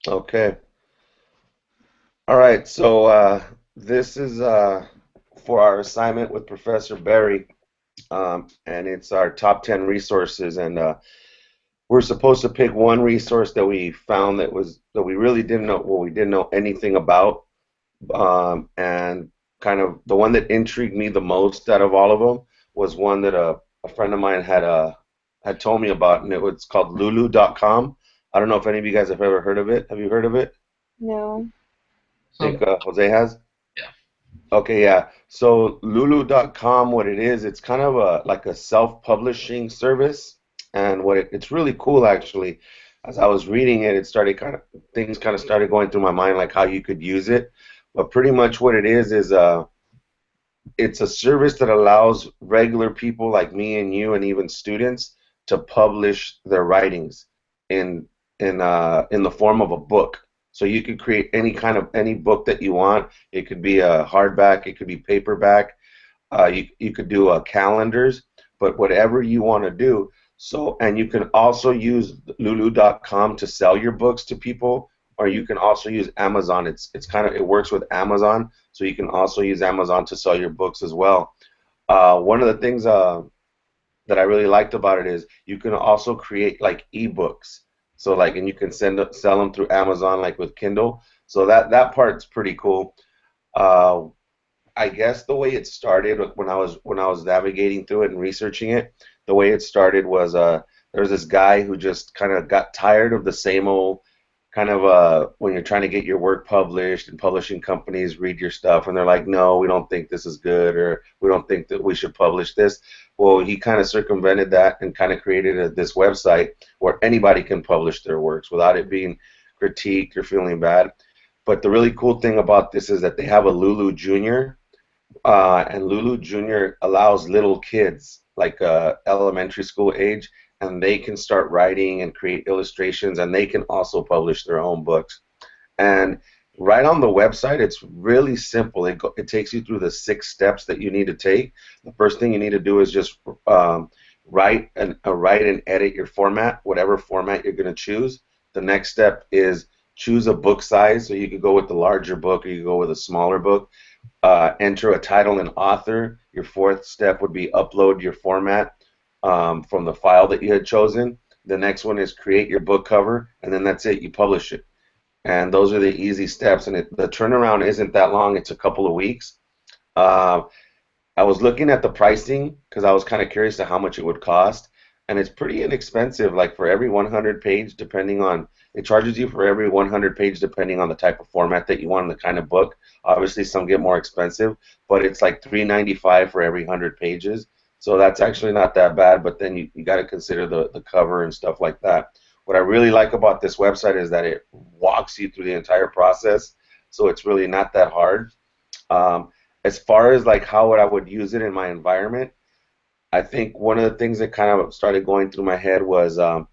Okay. All right. So this is for our assignment with Professor Berry, and it's our top 10 resources. And we're supposed to pick one resource that we found that we really didn't know, well, we didn't know anything about, and kind of the one that intrigued me the most out of all of them was one that a friend of mine had told me about, and it was called Lulu.com. I don't know if any of you guys have ever heard of it. Have you heard of it? No. I think So Jose has. yeah. Okay, yeah. So Lulu.com, what it is, it's kind of a like a self-publishing service, and it's really cool actually. As I was reading it, it started kind of things kind of started going through my mind like how you could use it. But pretty much what it is it's a service that allows regular people like me and you and even students to publish their writings in in the form of a book. So you could create any book that you want. It could be a hardback, it could be paperback. You could do calendars, but whatever you want to do. So, and you can also use Lulu.com to sell your books to people, or you can also use Amazon. It's kind of it works with Amazon, so you can also use Amazon to sell your books as well. One of the things that I really liked about it is you can also create like ebooks. So like, and you can sell them through Amazon like with Kindle. So that part's pretty cool. Uh, I guess the way it started when I was navigating through it and researching it, the way it started was there was this guy who just kind of got tired of the same old kind of when you're trying to get your work published and publishing companies read your stuff and they're like, no, we don't think this is good or we don't think that we should publish this. Well, he kind of circumvented that and kind of created this website where anybody can publish their works without it being critiqued or feeling bad. But the really cool thing about this is that they have a Lulu Junior, and Lulu Junior allows little kids, like elementary school age, and they can start writing and create illustrations, and they can also publish their own books. And right on the website, it's really simple. It takes you through the 6 steps that you need to take. The first thing you need to do is just write and edit your format, whatever format you're going to choose. The next step is choose a book size. So you could go with the larger book or you could go with a smaller book. Enter a title and author. Your fourth step would be upload your format from the file that you had chosen. The next one is create your book cover, and then that's it. You publish it. And those are the easy steps. And the turnaround isn't that long. It's a couple of weeks. Uh, I was looking at the pricing because I was kind of curious to how much it would cost, and it's pretty inexpensive. Like for every 100 page, depending on it charges you for every 100 page depending on the type of format that you want and the kind of book. Obviously, some get more expensive, but it's like 3.95 for every 100 pages. So that's actually not that bad. But then you got to consider the cover and stuff like that. What I really like about this website is that it walks you through the entire process, so it's really not that hard. Um, as far as like how I would use it in my environment, I think one of the things that kind of started going through my head was, I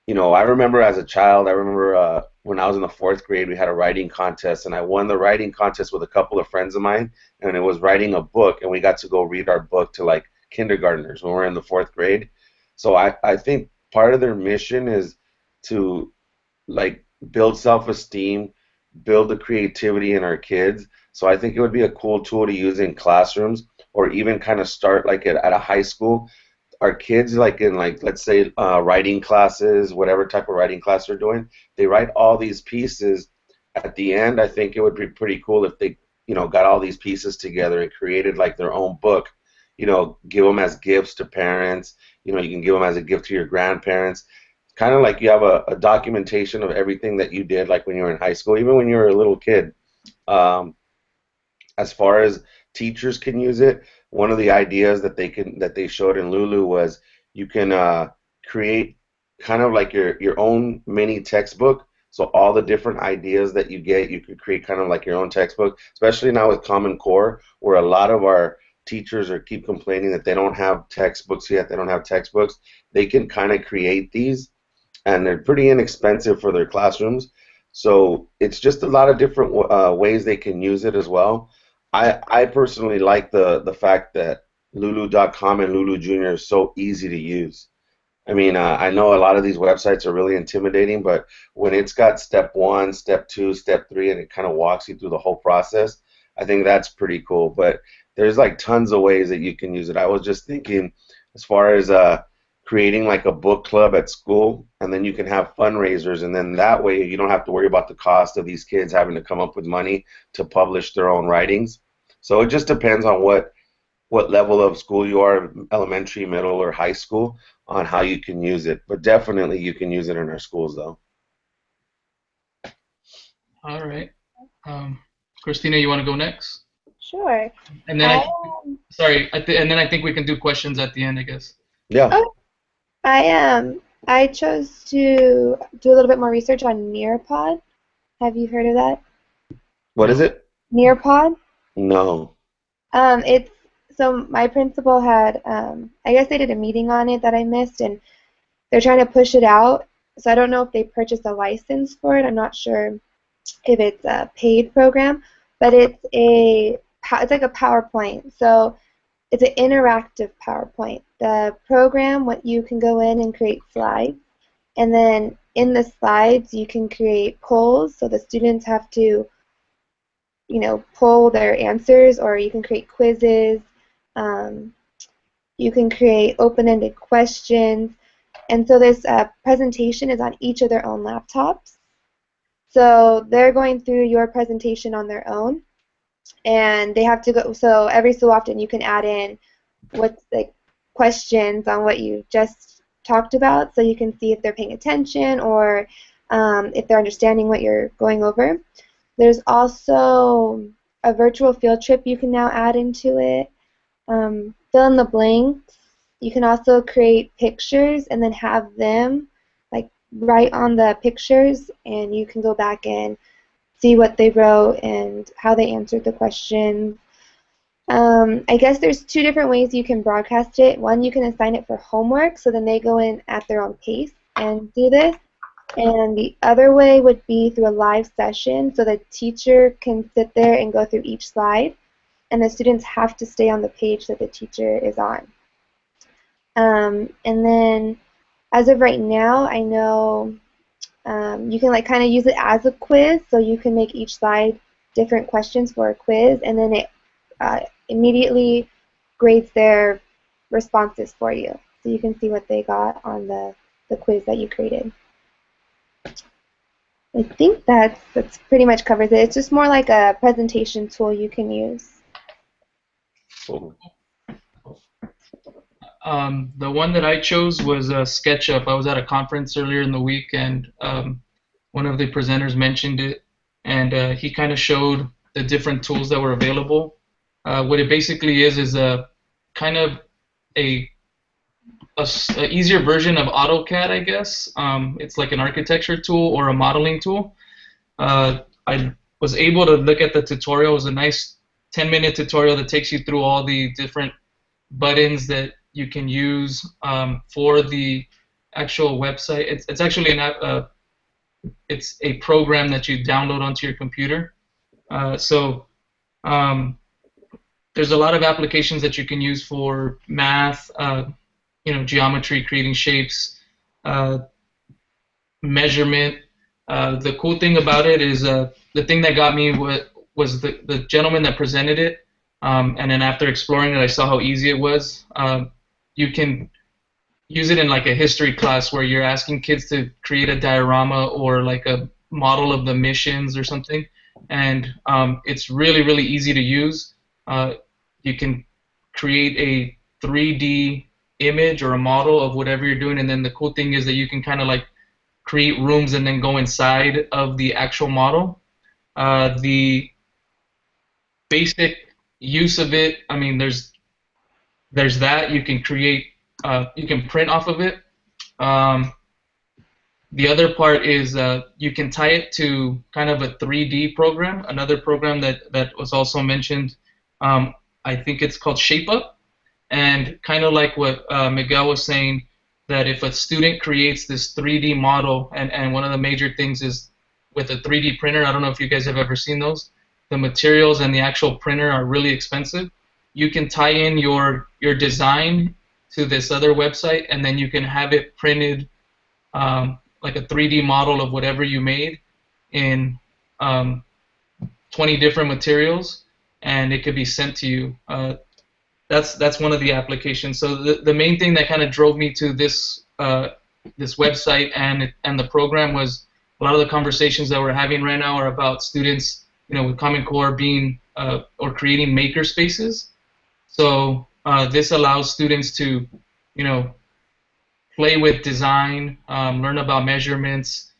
remember as a child, I remember when I was in the fourth grade, we had a writing contest, and I won the writing contest with a couple of friends of mine, and it was writing a book, and we got to go read our book to like kindergartners when we were in the fourth grade. So I think part of their mission is to like build self-esteem, build the creativity in our kids. So I think it would be a cool tool to use in classrooms or even kind of start like at a high school. Our kids like in like let's say writing classes, whatever type of writing class they're doing, they write all these pieces. At the end, I think it would be pretty cool if they got all these pieces together and created like their own book. Give them as gifts to parents. You can give them as a gift to your grandparents, kind of like you have a documentation of everything that you did, like when you were in high school, even when you were a little kid. Um, as far as teachers can use it, one of the ideas that they showed in Lulu was you can create kind of like your own mini textbook. So all the different ideas that you get, you could create kind of like your own textbook. Especially now with Common Core, where a lot of our teachers are keep complaining that they don't have textbooks yet. They don't have textbooks. They can kind of create these and they're pretty inexpensive for their classrooms. So it's just a lot of different ways they can use it as well. I personally like the fact that Lulu.com and Lulu Junior is so easy to use. I mean, I know a lot of these websites are really intimidating, but when it's got step one, step two, step three, and it kind of walks you through the whole process, I think that's pretty cool. But there's like tons of ways that you can use it. I was just thinking, as far as creating like a book club at school, and then you can have fundraisers, and then that way you don't have to worry about the cost of these kids having to come up with money to publish their own writings. So it just depends on what level of school you are, elementary, middle, or high school, on how you can use it. But definitely you can use it in our schools, though. All right. Christina, you want to go next? Sure. And then I sorry, and then I think we can do questions at the end, I guess. Yeah. oh, I chose to do a little bit more research on Nearpod. Have you heard of that? What is No. it? Nearpod. No. It's so my principal had I guess they did a meeting on it that I missed, and they're trying to push it out. So I don't know if they purchased a license for it. I'm not sure if it's a paid program, but it's like a PowerPoint. So it's an interactive PowerPoint. The program, what you can go in and create slides, and then in the slides you can create polls. So the students have to, poll their answers, or you can create quizzes. Um, you can create open-ended questions, and so this presentation is on each of their own laptops. So they're going through your presentation on their own, and they have to go. So every so often you can add in what's like questions on what you just talked about, so you can see if they're paying attention, or if they're understanding what you're going over. There's also a virtual field trip you can now add into it. Fill in the blanks. You can also create pictures and then have them like write on the pictures, and you can go back and see what they wrote and how they answered the questions. I guess there's two different ways you can broadcast it. One, you can assign it for homework, so then they go in at their own pace and do this. And the other way would be through a live session, so the teacher can sit there and go through each slide, and the students have to stay on the page that the teacher is on. And then, as of right now, I know you can like kind of use it as a quiz, so you can make each slide different questions for a quiz, and then it immediately grades their responses for you, so you can see what they got on the quiz that you created. I think that's pretty much covers it. It's just more like a presentation tool you can use. Cool. The one that I chose was SketchUp. I was at a conference earlier in the week, and one of the presenters mentioned it, and he kind of showed the different tools that were available. What it basically is a kind of a easier version of AutoCAD, I guess. It's like an architecture tool or a modeling tool. I was able to look at the tutorial. It was a nice 10-minute tutorial that takes you through all the different buttons that you can use for the actual website. It's actually an app. It's a program that you download onto your computer. So there's a lot of applications that you can use for math, geometry, creating shapes, measurement. The cool thing about it is the thing that got me was the gentleman that presented it. And then after exploring it, I saw how easy it was. You can use it in like a history class where you're asking kids to create a diorama or like a model of the missions or something, and it's really, really easy to use. You can create a 3D image or a model of whatever you're doing, and then the cool thing is that you can kind of like create rooms and then go inside of the actual model. The basic use of it, I mean, there's that you can create, you can print off of it. The other part is you can tie it to kind of a 3D program. Another program that was also mentioned, I think it's called ShapeUp, and kind of like what Miguel was saying, that if a student creates this 3D model, and one of the major things is with a 3D printer, I don't know if you guys have ever seen those, the materials and the actual printer are really expensive. You can tie in your design to this other website, and then you can have it printed, like a 3D model of whatever you made in 20 different materials, and it could be sent to you. That's one of the applications. So the main thing that kind of drove me to this website and the program was a lot of the conversations that we're having right now are about students, with Common Core being or creating maker spaces. So this allows students to, play with design, learn about measurements,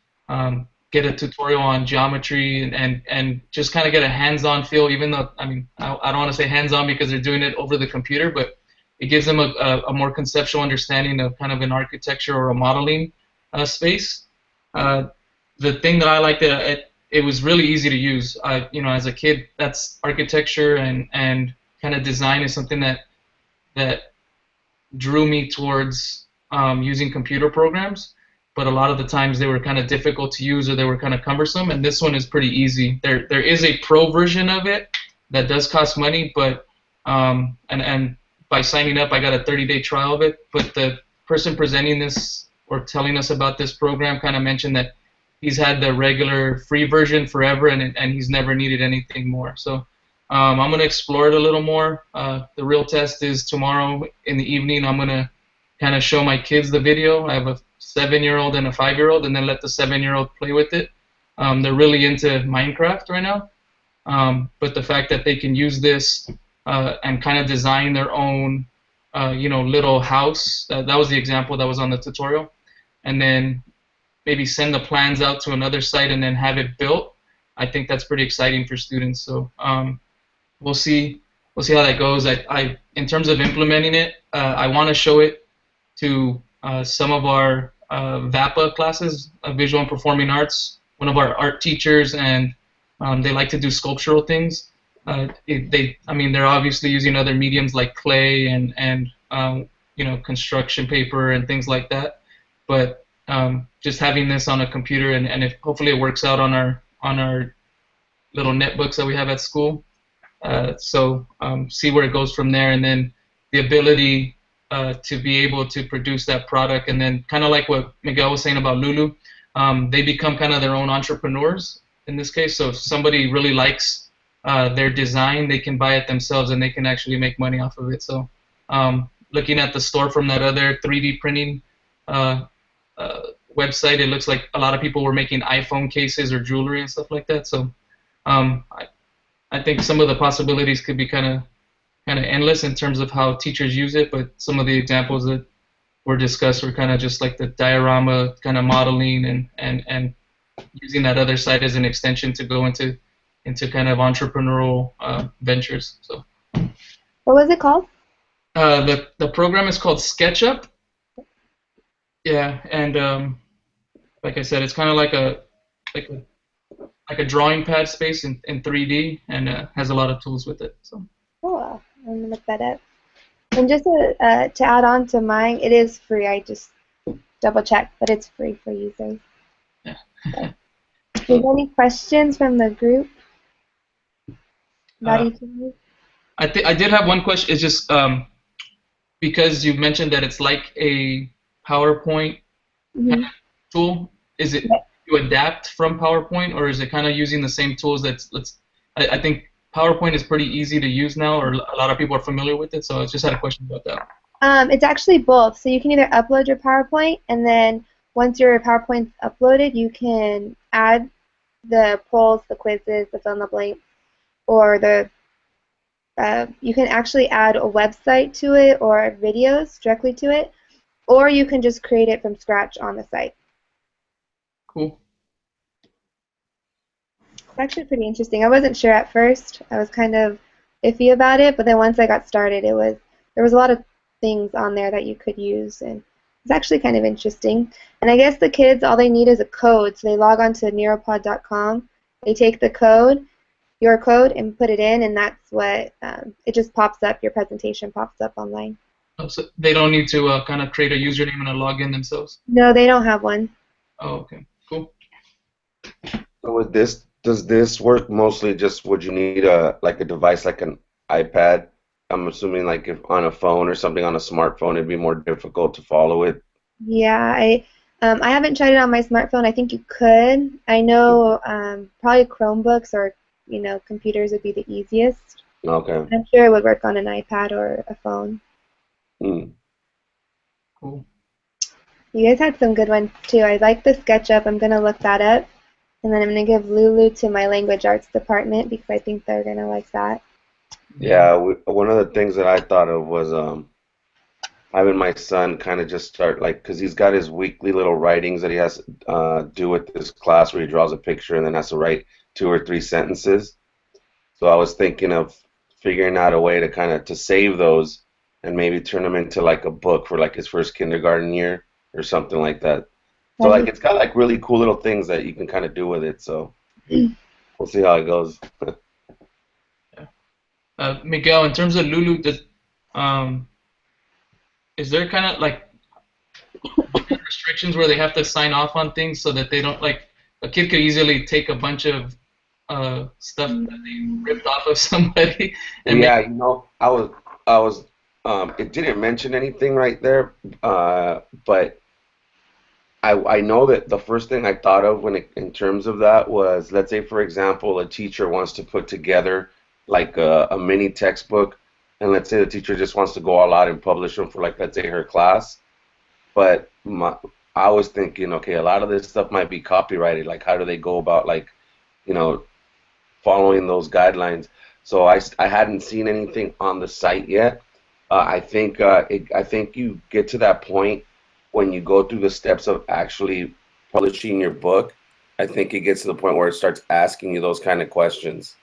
get a tutorial on geometry, and just kind of get a hands-on feel. Even though, I don't want to say hands-on because they're doing it over the computer, but it gives them a more conceptual understanding of kind of an architecture or a modeling space. The thing that I liked, it was really easy to use. As a kid, that's architecture and kind of design is something that drew me towards using computer programs, but a lot of the times they were kind of difficult to use or they were kind of cumbersome, and this one is pretty easy. There is a pro version of it that does cost money, but and by signing up I got a 30-day trial of it, but the person presenting this or telling us about this program kind of mentioned that he's had the regular free version forever and he's never needed anything more. So I'm going to explore it a little more. The real test is tomorrow in the evening. I'm going to kind of show my kids the video. I have a 7-year-old and a 5-year-old, and then let the 7-year-old play with it. They're really into Minecraft right now, but the fact that they can use this and kind of design their own, little house. That was the example that was on the tutorial, and then maybe send the plans out to another site and then have it built. I think that's pretty exciting for students. So we'll see how that goes. I in terms of implementing it, I want to show it to some of our VAPA classes, Visual and Performing Arts, one of our art teachers, and they like to do sculptural things. They're obviously using other mediums like clay and construction paper and things like that, but just having this on a computer and if hopefully it works out on our little netbooks that we have at school. See where it goes from there, and then the ability to be able to produce that product, and then kind of like what Miguel was saying about Lulu, they become kind of their own entrepreneurs in this case. So if somebody really likes their design, they can buy it themselves and they can actually make money off of it. So looking at the store from that other 3D printing website, it looks like a lot of people were making iPhone cases or jewelry and stuff like that. So I think some of the possibilities could be kind of endless in terms of how teachers use it, but some of the examples that were discussed were kind of just like the diorama kind of modeling and using that other site as an extension to go into kind of entrepreneurial ventures. So What was it called? the program is called SketchUp. Yeah, and like I said, it's kind of like a drawing pad space in 3D, and has a lot of tools with it. So. Cool. I'm gonna look that up. And just to add on to mine, it is free. I just double checked, but it's free for users. Yeah. So. Is there any questions from the group? I did have one question. It's just because you mentioned that it's like a PowerPoint kind of tool. Is it you adapt from PowerPoint, or is it kind of using the same tools I think PowerPoint is pretty easy to use now, or a lot of people are familiar with it, so I just had a question about that. It's actually both. So you can either upload your PowerPoint, and then once your PowerPoint's uploaded, you can add the polls, the quizzes, the fill in the blanks, or you can actually add a website to it or videos directly to it, or you can just create it from scratch on the site. Cool. It's actually pretty interesting. I wasn't sure at first. I was kind of iffy about it, but then once I got started, there was a lot of things on there that you could use, and it's actually kind of interesting. And I guess the kids, all they need is a code, so they log on to neuropod.com, they take the code, your code, and put it in, and that's what it just pops up. Your presentation pops up online. Oh, so they don't need to kind of create a username and a login themselves? No, they don't have one. Oh, okay. Cool. So with this, does this work mostly just would you need a device like an iPad I'm assuming like if on a phone or something on a smartphone, it'd be more difficult to follow it. Yeah, I haven't tried it on my smartphone. I think you could. I know probably Chromebooks or computers would be the easiest. Okay. I'm sure it would work on an iPad or a phone. Mm. Cool. You guys had some good ones too. I like the SketchUp. I'm gonna look that up, and then I'm gonna give Lulu to my language arts department because I think they're gonna like that. Yeah, one of the things that I thought of was having my son kind of just start like, because he's got his weekly little writings that he has to do with this class where he draws a picture and then has to write 2 or 3 sentences. So I was thinking of figuring out a way to kind of to save those and maybe turn them into like a book for like his first kindergarten year or something like that. So like That'd it's got like really cool little things that you can kind of do with it. So we'll see how it goes. Yeah. Miguel, in terms of Lulu, um, is there kind of like restrictions where they have to sign off on things so that they don't like a kid could easily take a bunch of stuff that they ripped off of somebody and make Yeah, I was it didn't mention anything right there, but I know that the first thing I thought of in terms of that was, let's say for example, a teacher wants to put together like a mini textbook, and let's say the teacher just wants to go all out and publish them for like let's say her class, but I was thinking, okay, a lot of this stuff might be copyrighted. Like, how do they go about like, you know, following those guidelines? So I hadn't seen anything on the site yet. I think you get to that point when you go through the steps of actually publishing your book. I think it gets to the point where it starts asking you those kind of questions.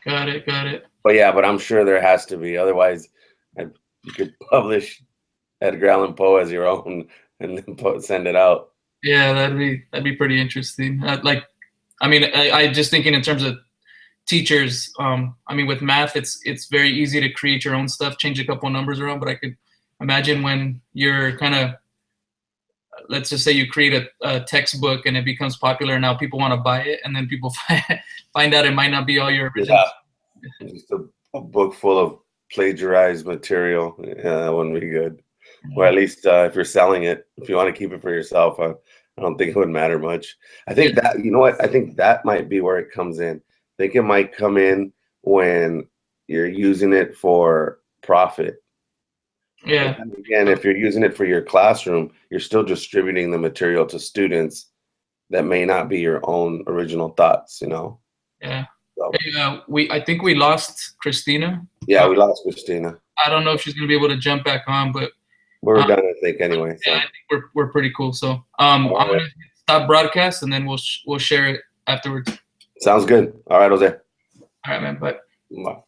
got it, got it. But yeah, but I'm sure there has to be. Otherwise, you could publish Edgar Allan Poe as your own and then send it out. Yeah, that'd be pretty interesting. Like, I mean, I just thinking in terms of teachers. I mean, with math, it's very easy to create your own stuff, change a couple numbers around. But I could imagine when you're kind of, let's just say you create a textbook and it becomes popular, and now people want to buy it, and then people find out it might not be all your original. Yeah, just a book full of plagiarized material. Yeah, that wouldn't be good. Or at least if you're selling it, if you want to keep it for yourself, I don't think it would matter much. I think Yeah. that, you know what, I think that might be where it comes in. I think it might come in when you're using it for profit. But Yeah. then again, if you're using it for your classroom, you're still distributing the material to students that may not be your own original thoughts, you know? Yeah. So, Hey, I think we lost Christina. yeah, we lost Christina. I don't know if she's gonna be able to jump back on, but We're done, I think, anyway. yeah, So, I think we're pretty cool. So all I'm right. gonna stop broadcast and then we'll share it afterwards. Sounds good. All right, Jose. All right, man. Bye. Bye.